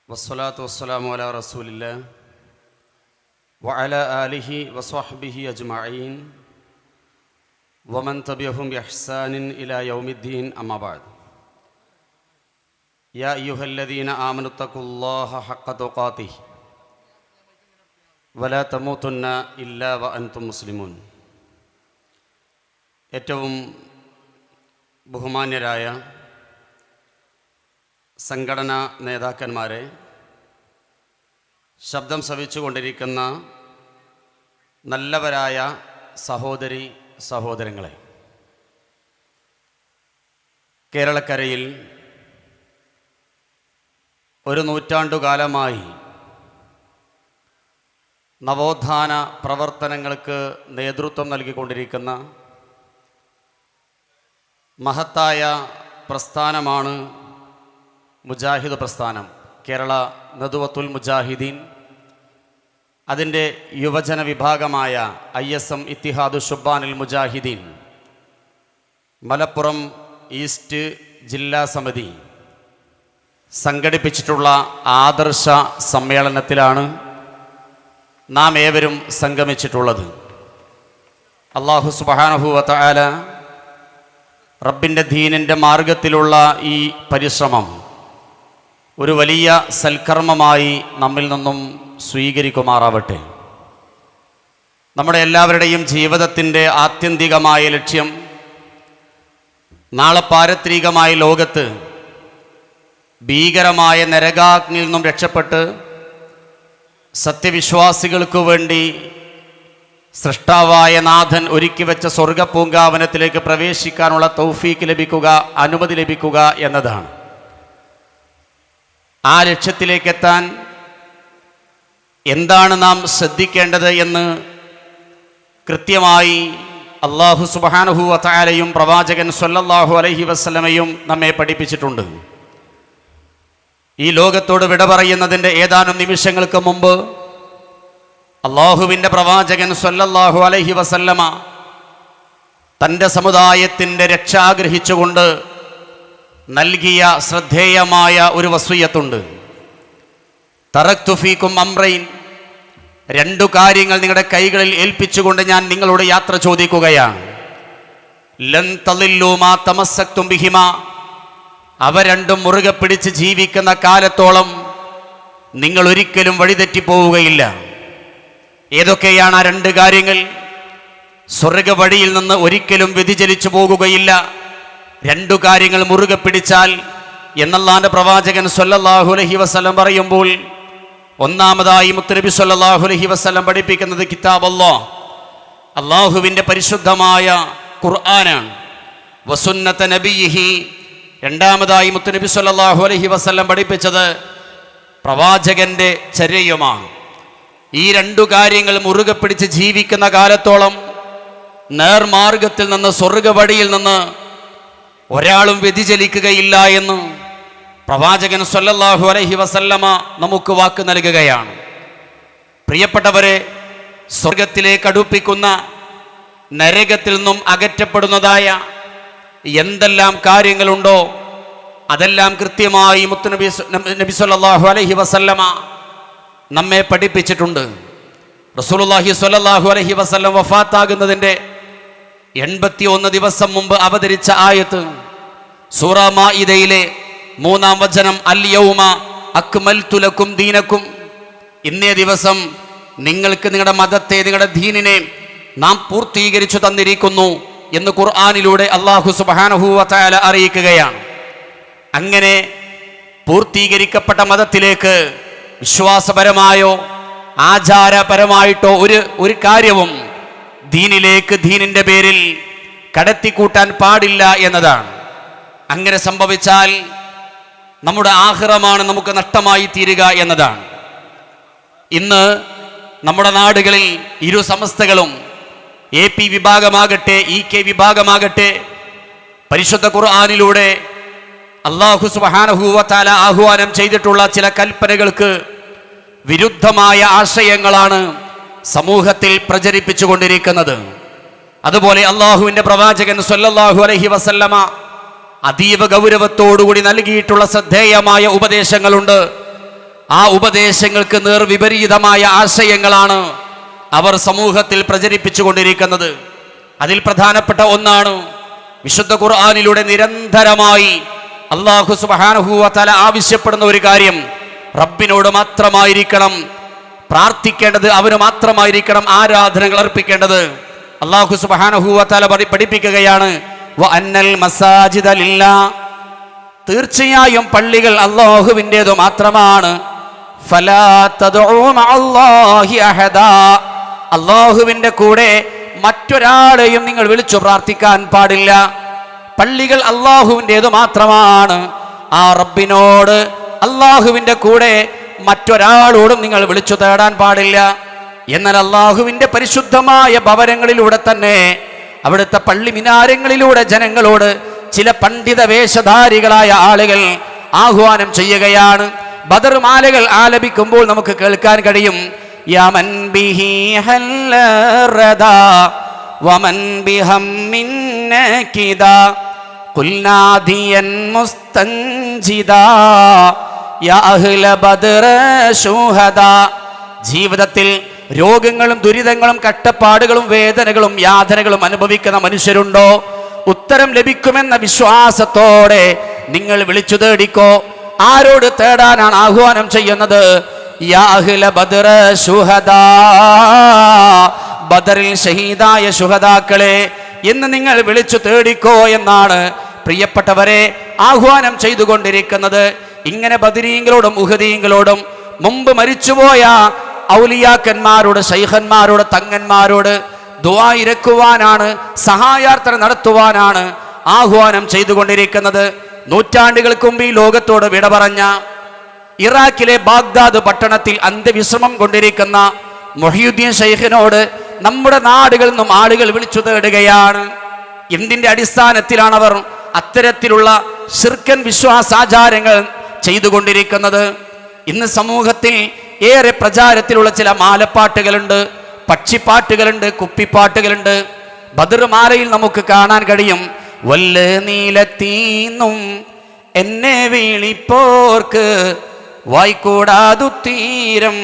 വസ്സലാത്തു വസ്സലാമു അലാ റസൂലില്ലാഹ് വഅലാ ആലിഹി വസ്വഹ്ബിഹി അജ്മഈൻ വമൻ തബിഅഹും ബിഇഹ്സാനിൻ ഇലാ യൗമിദ്ദീൻ അമ്മാ ബഅദ്. യാ അയ്യുഹല്ലദീന ആമനുത്തഖുല്ലാഹ ഹഖ്ക തുഖാതിഹി വലാ തമൂതുന്ന ഇല്ലാ വഅൻതും മുസ്ലിമൂൻ. ഏറ്റവും ബഹുമാന്യരായ സംഘടനാ നേതാക്കന്മാരെ, ശബ്ദം ശ്രവിച്ചുകൊണ്ടിരിക്കുന്ന നല്ലവരായ സഹോദരി സഹോദരങ്ങളെ, കേരളക്കരയിൽ ഒരു നൂറ്റാണ്ടുകാലമായി നവോത്ഥാന പ്രവർത്തനങ്ങൾക്ക് നേതൃത്വം നൽകിക്കൊണ്ടിരിക്കുന്ന മഹത്തായ പ്രസ്ഥാനമാണ് മുജാഹിദ് പ്രസ്ഥാനം, കേരള നദ്വത്തുൽ മുജാഹിദീൻ. അതിൻ്റെ യുവജന വിഭാഗമായ ISM ഇത്തിഹാദു ശുബ്ബാനുൽ മുജാഹിദീൻ മലപ്പുറം ഈസ്റ്റ് ജില്ലാ സമിതി സംഘടിപ്പിച്ചിട്ടുള്ള ആദർശ സമ്മേളനത്തിലാണ് നാം ഏവരും സംഗമിച്ചിട്ടുള്ളത്. അല്ലാഹു സുബ്ഹാനഹു വ തആല റബ്ബിൻ്റെ ദീനിൻ്റെ മാർഗത്തിലുള്ള ഈ പരിശ്രമം ഒരു വലിയ സൽക്കർമ്മമായി നമ്മിൽ നിന്നും സ്വീകരിക്കുമാറാവട്ടെ. നമ്മുടെ എല്ലാവരുടെയും ജീവിതത്തിൻ്റെ ആത്യന്തികമായ ലക്ഷ്യം നാളെ പാരത്രികമായ ലോകത്ത് ഭീകരമായ നരകാഗ്നിയിൽ നിന്നും രക്ഷപ്പെട്ട് സത്യവിശ്വാസികൾക്കു വേണ്ടി സൃഷ്ടാവായ നാഥൻ ഒരുക്കി വെച്ച സ്വർഗപൂങ്കാവനത്തിലേക്ക് പ്രവേശിക്കാനുള്ള തൗഫീക്ക് ലഭിക്കുക, അനുമതി ലഭിക്കുക എന്നതാണ്. ആ ലക്ഷ്യത്തിലേക്കെത്താൻ എന്താണ് നാം ശ്രദ്ധിക്കേണ്ടത് എന്ന് കൃത്യമായി അല്ലാഹു സുബ്ഹാനഹു വ തആലയും പ്രവാചകൻ സ്വല്ലല്ലാഹു അലൈഹി വസല്ലമയും നമ്മെ പഠിപ്പിച്ചിട്ടുണ്ട്. ഈ ലോകത്തോട് വിട പറയുന്നതിൻ്റെ ഏതാനും നിമിഷങ്ങൾക്ക് മുമ്പ് അല്ലാഹുവിൻ്റെ പ്രവാചകൻ സ്വല്ലല്ലാഹു അലൈഹി വസല്ലമ തൻ്റെ സമുദായത്തിൻ്റെ രക്ഷ ആഗ്രഹിച്ചുകൊണ്ട് നൽകിയ ശ്രദ്ധേയമായ ഒരു വസിയ്യത്തുണ്ട്. തറക്തു ഫീക്കും അംറൈൻ, രണ്ടു കാര്യങ്ങൾ നിങ്ങളുടെ കൈകളിൽ ഏൽപ്പിച്ചുകൊണ്ട് ഞാൻ നിങ്ങളോട് യാത്ര ചോദിക്കുകയാണ്. ലൻ തളില്ലു മാ തമസ്സക്തും ബിഹിമാ, അവ രണ്ടും മുറുകെ പിടിച്ച് ജീവിക്കുന്ന കാലത്തോളം നിങ്ങൾ ഒരിക്കലും വഴിതെറ്റിപ്പോവുകയില്ല. ഏതൊക്കെയാണ് ആ രണ്ട് കാര്യങ്ങൾ? സ്വർഗ വഴിയിൽ നിന്ന് ഒരിക്കലും വ്യതിചലിച്ചു പോകുകയില്ല. രണ്ടു കാര്യങ്ങൾ മുറുകെ പിടിച്ചാൽ എന്നല്ലാന്റെ പ്രവാചകൻ സ്വല്ലല്ലാഹു അലൈഹി വസല്ലം പറയുമ്പോൾ ഒന്നാമതായി മുത്തുനബി സ്വല്ലല്ലാഹു അലൈഹി വസല്ലം പഠിപ്പിക്കുന്നത് കിതാബല്ലാഹ്, അല്ലാഹുവിൻ്റെ പരിശുദ്ധമായ ഖുർആനാണ്. വസുന്നത നബിയിഹി, രണ്ടാമതായി മുത്തുനബി സ്വല്ലല്ലാഹു അലൈഹി വസല്ലം പഠിപ്പിച്ചത് പ്രവാചകന്റെ ചര്യയുമാണ്. ഈ രണ്ടു കാര്യങ്ങൾ മുറുകെ പിടിച്ച് ജീവിക്കുന്ന കാലത്തോളം നേർമാർഗത്തിൽ നിന്ന്, സ്വർഗവഴിയിൽ നിന്ന് ഒരാളും വ്യതിചലിക്കുകയില്ല എന്ന് പ്രവാചകൻ സ്വല്ലല്ലാഹു അലൈഹി വസല്ലമ നമുക്ക് വാക്ക് നൽകുകയാണ്. പ്രിയപ്പെട്ടവരെ, സ്വർഗത്തിലേക്ക് അടുപ്പിക്കുന്ന, നരകത്തിൽ നിന്നും അകറ്റപ്പെടുന്നതായ എന്തെല്ലാം കാര്യങ്ങളുണ്ടോ അതെല്ലാം കൃത്യമായി നബി സ്വല്ലല്ലാഹു അലൈഹി വസല്ലമ നമ്മെ പഠിപ്പിച്ചിട്ടുണ്ട്. റസൂലുള്ളാഹി സ്വല്ലല്ലാഹു അലൈഹി വസല്ലം വഫാത്താകുന്നതിൻ്റെ 81 ദിവസം മുമ്പ് അവതരിച്ച ആയത്ത് സൂറ മാഇദയിലെ 3-ാം വചനം, അൽ യൗമ അക്മൽതു ലക്കും ദീനക്കും, ഇന്നേ ദിവസം നിങ്ങൾക്ക് നിങ്ങളുടെ മതത്തെ, നിങ്ങളുടെ ദീനിനെ നാം പൂർത്തീകരിച്ചു തന്നിരിക്കുന്നു എന്ന് ഖുർആനിലൂടെ അല്ലാഹു സുബ്ഹാനഹു വ തആല അറിയിക്കുകയാണ്. അങ്ങനെ പൂർത്തീകരിക്കപ്പെട്ട മതത്തിലേക്ക് വിശ്വാസപരമായോ ആചാരപരമായിട്ടോ ഒരു കാര്യവും ദീനിലേക്ക്, ദീനിൻ്റെ പേരിൽ കടത്തിക്കൂട്ടാൻ പാടില്ല എന്നതാണ്. അങ്ങനെ സംഭവിച്ചാൽ നമ്മുടെ ആഖിറമാണ് നമുക്ക് നഷ്ടമായി തീരുക എന്നതാണ്. ഇന്ന് നമ്മുടെ നാടുകളിൽ ഇരു സമസ്തകളും, AP വിഭാഗമാകട്ടെ EK വിഭാഗമാകട്ടെ, പരിശുദ്ധ ഖുർആനിലൂടെ അല്ലാഹു സുബ്ഹാനഹു വ തആല ആഹ്വാനം ചെയ്തിട്ടുള്ള ചില കൽപ്പനകൾക്ക് വിരുദ്ധമായ ആശയങ്ങളാണ് സമൂഹത്തിൽ പ്രചരിപ്പിച്ചുകൊണ്ടിരിക്കുന്നത്. അതുപോലെ അല്ലാഹുവിൻ്റെ പ്രവാചകൻ സ്വല്ലല്ലാഹു അലൈഹി വസല്ലമ അതീവ ഗൗരവത്തോടുകൂടി നൽകിയിട്ടുള്ള ശ്രദ്ധേയമായ ഉപദേശങ്ങളുണ്ട്. ആ ഉപദേശങ്ങൾക്ക് നേർവിപരീതമായ ആശയങ്ങളാണ് അവർ സമൂഹത്തിൽ പ്രചരിപ്പിച്ചു കൊണ്ടിരിക്കുന്നത്. അതിൽ പ്രധാനപ്പെട്ട ഒന്നാണ് വിശുദ്ധ ഖുർആനിലൂടെ നിരന്തരമായി അല്ലാഹു സുബ്ഹാനഹു വ തആല ആവശ്യപ്പെടുന്ന ഒരു കാര്യം, റബ്ബിനോട് മാത്രമായിരിക്കണം പ്രാർത്ഥിക്കേണ്ടത്, അവന് മാത്രമായിരിക്കണം ആരാധനകൾ അർപ്പിക്കേണ്ടത്. അല്ലാഹു സുബ്ഹാനഹു വ തആല പഠിപ്പിക്കുകയാണ്, വ അന്നൽ മസാജിദ ലില്ലാഹ്, തീർച്ചയായും പള്ളികൾ അല്ലാഹുവിൻ്റേതു മാത്രമാണ്. ഫലാ തദ്ഉ മഅല്ലാഹി അഹദാ, അല്ലാഹുവിൻ്റെ കൂടെ മറ്റൊരാളെയും നിങ്ങൾ വിളിച്ചു പ്രാർത്ഥിക്കാൻ പാടില്ല. പള്ളികൾ അല്ലാഹുവിൻ്റേതു മാത്രമാണ്. ആ റബ്ബിനോട്, അല്ലാഹുവിൻ്റെ കൂടെ മറ്റൊരാളോടും നിങ്ങൾ വിളിച്ചു തേടാൻ പാടില്ല. എന്നാൽ അല്ലാഹുവിൻ്റെ പരിശുദ്ധമായ ഭവനങ്ങളിലൂടെ തന്നെ, അവിടുത്തെ പള്ളി മിനാരങ്ങളിലൂടെ ജനങ്ങളോട് ചില പണ്ഡിത വേഷധാരികളായ ആളുകൾ ആഹ്വാനം ചെയ്യുകയാണ്. ബദർ മാലകൾ ആലപിക്കുമ്പോൾ നമുക്ക് കേൾക്കാൻ കഴിയും, യമൻ ബിഹി ഹല്ലറദാ വമൻ ബിഹമ്മിൻ നകിദാ ഖുൽനാദിയൻ മുസ്തൻജിദാ യാ അഹ്ല ബദർ ശുഹദാ. ജീവിതത്തിൽ രോഗങ്ങളും ദുരിതങ്ങളും കഷ്ടപ്പാടുകളും വേദനകളും യാതനകളും അനുഭവിക്കുന്ന മനുഷ്യരുണ്ടോ? ഉത്തരം ലഭിക്കുമെന്ന വിശ്വാസത്തോടെ നിങ്ങൾ വിളിച്ചു തേടിക്കോ. ആരോട് തേടാനാണ് ആഹ്വാനം ചെയ്യുന്നത്? യാ അഹ്ല ബദർ ശുഹദാ, ബദറിൽ ഷഹീദായ ശുഹദാക്കളെ എന്ന് നിങ്ങൾ വിളിച്ചു തേടിക്കോ എന്നാണ് പ്രിയപ്പെട്ടവരെ ആഹ്വാനം ചെയ്തുകൊണ്ടിരിക്കുന്നത്. ഇങ്ങനെ ബദരീങ്ങളോടും ഉഹദീങ്ങളോടും മുമ്പ് മരിച്ചുപോയ ഔലിയാക്കന്മാരോട്, ശൈഖന്മാരോട്, തങ്ങന്മാരോട് ദുആ ഇരക്കുവാനാണ്, സഹായാർത്ഥന നടത്തുവാനാണ് ആഹ്വാനം ചെയ്തുകൊണ്ടിരിക്കുന്നത്. നൂറ്റാണ്ടുകൾക്ക് മുമ്പ് ഈ ലോകത്തോട് വിട പറഞ്ഞ ഇറാഖിലെ ബാഗ്ദാദ് പട്ടണത്തിൽ അന്ത്യവിശ്രമം കൊണ്ടിരിക്കുന്ന മുഹിയുദ്ദീൻ ശൈഖിനോട് നമ്മുടെ നാടുകളിൽ നിന്നും ആളുകൾ വിളിച്ചു തേടുകയാണ്. എന്തിൻ്റെ അടിസ്ഥാനത്തിലാണ് അവർ അത്തരത്തിലുള്ള ശിർക്കൻ വിശ്വാസാചാരങ്ങൾ ചെയ്തുകൊണ്ടിരിക്കുന്നത്? ഇന്ന് സമൂഹത്തിൽ ഏറെ പ്രചാരത്തിലുള്ള ചില മാലപ്പാട്ടുകളുണ്ട്, പക്ഷിപ്പാട്ടുകളുണ്ട്, കുപ്പിപ്പാട്ടുകളുണ്ട്. ബദർ മാലയിൽ നമുക്ക് കാണാൻ കഴിയും, വല്ല നീലത്തീന്നും എന്നെ വിളിപ്പോർക്ക് വായിക്കൂടാതുത്തീരം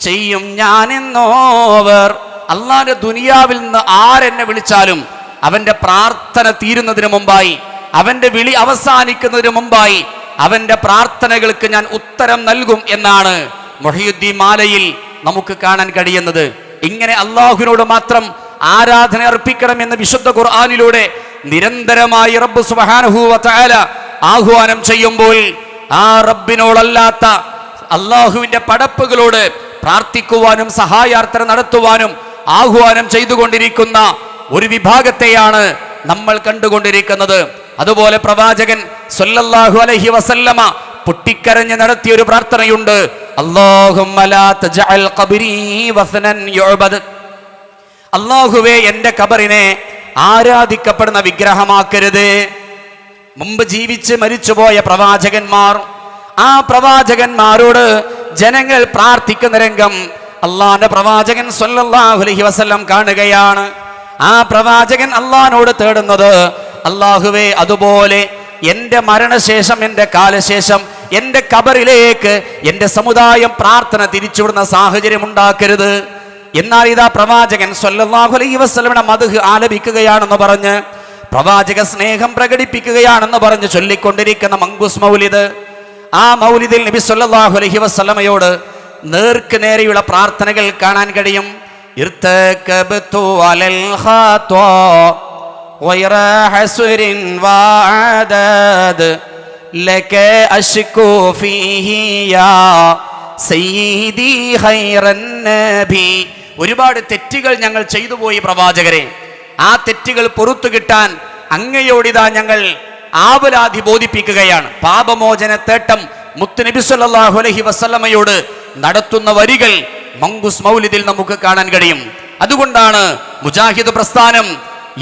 ചെയ്യും ഞാനെന്നോവർ. അള്ളാന്റെ ദുനിയാവിൽ നിന്ന് ആരെന്നെ വിളിച്ചാലും അവന്റെ പ്രാർത്ഥന തീരുന്നതിന് മുമ്പായി, അവന്റെ വിളി അവസാനിക്കുന്നതിന് മുമ്പായി അവന്റെ പ്രാർത്ഥനകൾക്ക് ഞാൻ ഉത്തരം നൽകും എന്നാണ് മുഹിയുദ്ദീൻ മാലയിൽ നമുക്ക് കാണാൻ കഴിയുന്നത്. ഇങ്ങനെ അള്ളാഹുവിനോട് മാത്രം ആരാധന അർപ്പിക്കണം എന്ന് വിശുദ്ധ ഖുർആനിലൂടെ നിരന്തരമായി റബ്ബ് സുബ്ഹാനഹു വ തആല ആഹ്വാനം ചെയ്യുമ്പോൾ, ആ റബ്ബിനോടല്ലാത്ത അള്ളാഹുവിന്റെ പടപ്പുകളോട് പ്രാർത്ഥിക്കുവാനും സഹായാർത്ഥന നടത്തുവാനും ആഹ്വാനം ചെയ്തുകൊണ്ടിരിക്കുന്ന ഒരു വിഭാഗത്തെയാണ് നമ്മൾ കണ്ടുകൊണ്ടിരിക്കുന്നത്. അതുപോലെ പ്രവാചകൻ സ്വല്ലല്ലാഹു അലൈഹി വസല്ലമ പൊട്ടിക്കരഞ്ഞ് നടത്തിയ ഒരു പ്രാർത്ഥനയുണ്ട്, അല്ലാഹുമ്മ ലാ തജഅൽ ഖബ്രി വസനൻ യുഅബദ്. അല്ലാഹുവേ, എൻ്റെ ഖബറിനെ ആരാധിക്കപ്പെടുന്ന വിഗ്രഹമാക്കരുത്. മുമ്പ് ജീവിച്ച് മരിച്ചുപോയ പ്രവാചകന്മാർ, ആ പ്രവാചകന്മാരോട് ജനങ്ങൾ പ്രാർത്ഥിക്കുന്ന രംഗം അള്ളാന്റെ പ്രവാചകൻ സ്വല്ലല്ലാഹു അലൈഹി വസല്ലം കാണുകയാണ്. ആ പ്രവാചകൻ അള്ളാഹിനോട് തേടുന്നത്, അല്ലാഹുവേ, അതുപോലെ എൻ്റെ മരണശേഷം, എൻ്റെ കാലശേഷം എൻ്റെ ഖബറിലേക്ക് എൻ്റെ സമുദായം പ്രാർത്ഥന തിരിച്ചുവിടുന്ന സാഹചര്യം ഉണ്ടാക്കരുത്. എന്നാൽ ഇതാ പ്രവാചകൻ സ്വല്ലല്ലാഹു അലൈഹി വസല്ലമയുടെ മദ്ഹ് ആലപിക്കുകയാണെന്ന് പറഞ്ഞ്, പ്രവാചക സ്നേഹം പ്രകടിപ്പിക്കുകയാണെന്ന് പറഞ്ഞ് ചൊല്ലിക്കൊണ്ടിരിക്കുന്ന മങ്കൂസ് മൗലിദ്, ആ മൗലിദിൽ നബി സ്വല്ലല്ലാഹു അലൈഹി വസല്ലമയോട് നേർക്ക് നേരെയുള്ള പ്രാർത്ഥനകൾ കാണാൻ കഴിയും. ഇർതകബതു അലൽ ഖാത്വ ഗൈറ ഹസ്രിൻ വഅദദ് ലക അശ്കു ഫീഹി യാ സയ്യിദി ഖൈറൻ നബി. ഒരുപാട് തെറ്റുകൾ ഞങ്ങൾ ചെയ്തു പോയി പ്രവാചകരെ. ആ തെറ്റുകൾ പുറത്തു കിട്ടാൻ അങ്ങയോടിതാ ഞങ്ങൾ ആവലാതി ബോധിപ്പിക്കുകയാണ്. പാപമോചന തേട്ടം മുത്തുനബി സല്ലല്ലാഹു അലൈഹി വസല്ലമയോട് നടത്തുന്ന വരികൾ മങ്കൂസ് മൗലിദിൽ നമുക്ക് കാണാൻ കഴിയും. അതുകൊണ്ടാണ് മുജാഹിദ് പ്രസ്ഥാനം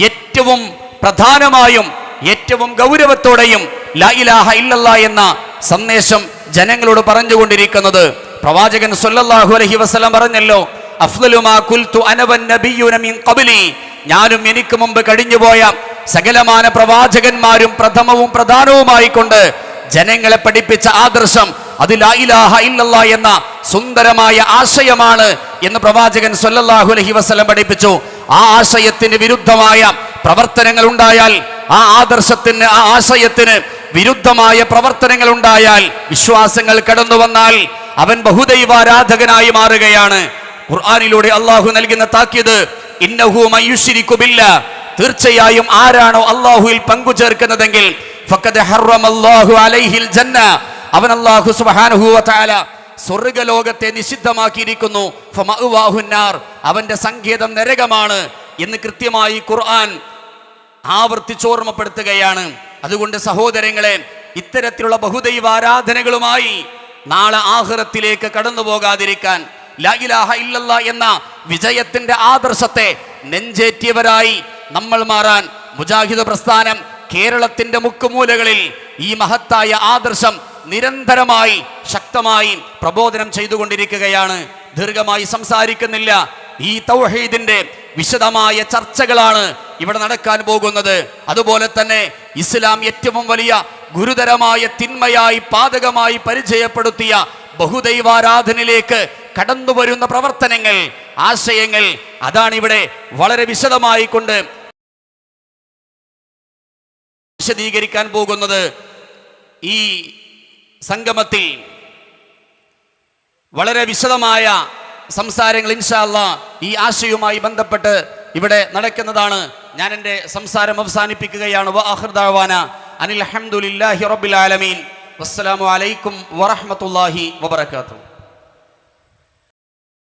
ഏറ്റവും പ്രധാനമായും ഏറ്റവും ഗൗരവത്തോടെയും ലാ ഇലാഹ ഇല്ലല്ലാഹ് എന്ന സന്ദേശം ജനങ്ങളോട് പറഞ്ഞുകൊണ്ടിരിക്കുന്നത്. പ്രവാചകൻ സ്വല്ലല്ലാഹു അലൈഹി വസല്ലം പറഞ്ഞല്ലോ, അഫ്ളലു മാ ഖുൽതു അന വന്നബിയ്യുന മിൻ ഖബ്ലി, ഞാനും എനിക്ക് മുമ്പ് കഴിഞ്ഞുപോയ സകലമാന പ്രവാചകന്മാരും പ്രഥമവും പ്രധാനവുമായി കൊണ്ട് ജനങ്ങളെ പഠിപ്പിച്ച ആദർശം അത് ലാ ഇലാഹ ഇല്ലല്ലാഹ് എന്ന സുന്ദരമായ ആശയമാണ് എന്ന് പ്രവാചകൻ സ്വല്ലല്ലാഹു അലൈഹി വസല്ലം പഠിപ്പിച്ചു. ആ ആശയത്തിന് വിരുദ്ധമായ പ്രവർത്തനങ്ങൾ ഉണ്ടായാൽ, ആ ആദർശത്തിന്, ആ ആശയത്തിന് വിരുദ്ധമായ പ്രവർത്തനങ്ങൾ ഉണ്ടായാൽ, വിശ്വാസങ്ങൾ കടന്നു വന്നാൽ അവൻ ബഹുദൈവാരാധകനായി മാറുകയാണ്. ഖുർആനിലൂടെ അള്ളാഹു നൽകുന്ന താക്കീത്, ഇന്നഹു മയ്യുശ്രികു ബില്ലാഹ്, തീർച്ചയായും ആരാണോ അള്ളാഹുവിൽ പങ്കു ചേർക്കുന്നതെങ്കിൽ ഫഖദ് ഹറമല്ലാഹു അലൈഹിൽ ജന്ന, അവൻ അല്ലാഹു സുബ്ഹാനഹു വ തആല സ്വർഗ്ഗലോകത്തെ നിഷിദ്ധമാക്കിയിരിക്കുന്നു. ഫമഅവാഹുന്നാർ, അവന്റെ സങ്കേതം നരകമാണ് എന്ന് കൃത്യമായി ഖുർആൻ ആവർത്തിച്ചോർമ്മപ്പെടുത്തുകയാണ്. അതുകൊണ്ട് സഹോദരങ്ങളെ, ഇത്തരത്തിലുള്ള ബഹുദൈവാരാധനകളുമായി നാളെ ആഖിറത്തിലേക്ക് കടന്നു പോകാതിരിക്കാൻ, ലാ ഇലാഹ ഇല്ലല്ലാഹ് എന്ന വിജയത്തിന്റെ ആദർശത്തെ നെഞ്ചേറ്റിയവരായി നമ്മൾ മാറാൻ മുജാഹിദ് പ്രസ്ഥാനം കേരളത്തിന്റെ മുക്കുമൂലകളിൽ ഈ മഹത്തായ ആദർശം നിരന്തരമായി ശക്തമായി പ്രബോധനം ചെയ്തുകൊണ്ടിരിക്കുകയാണ്. ദീർഘമായി സംസാരിക്കുന്നില്ല. ഈ തൗഹീദിന്റെ വിശദമായ ചർച്ചകളാണ് ഇവിടെ നടക്കാൻ പോകുന്നത്. അതുപോലെ തന്നെ ഇസ്ലാം ഏറ്റവും വലിയ ഗുരുതരമായ തിന്മയായി, പാതകമായി പരിചയപ്പെടുത്തിയ ബഹുദൈവാരാധനയിലേക്ക് കടന്നു വരുന്ന പ്രവർത്തനങ്ങൾ, ആശയങ്ങൾ, അതാണ് ഇവിടെ വളരെ വിശദമായി കൊണ്ട് വിശദീകരിക്കാൻ പോകുന്നത്. ഈ സംഗമത്തിൽ വളരെ വിശദമായ സംസാരങ്ങൾ ഇൻഷാ അല്ലാഹ് ഈ ആശയവുമായി ബന്ധപ്പെട്ട് ഇവിടെ നടക്കുന്നതാണ്. ഞാൻ എൻ്റെ സംസാരം അവസാനിപ്പിക്കുകയാണ്. വആഖിർ ദഅവാന അനിൽ ഹംദുലില്ലാഹി റബ്ബിൽ ആലമീൻ. വസ്സലാമു അലൈക്കും വറഹ്മത്തുള്ളാഹി വബറകാതുഹു.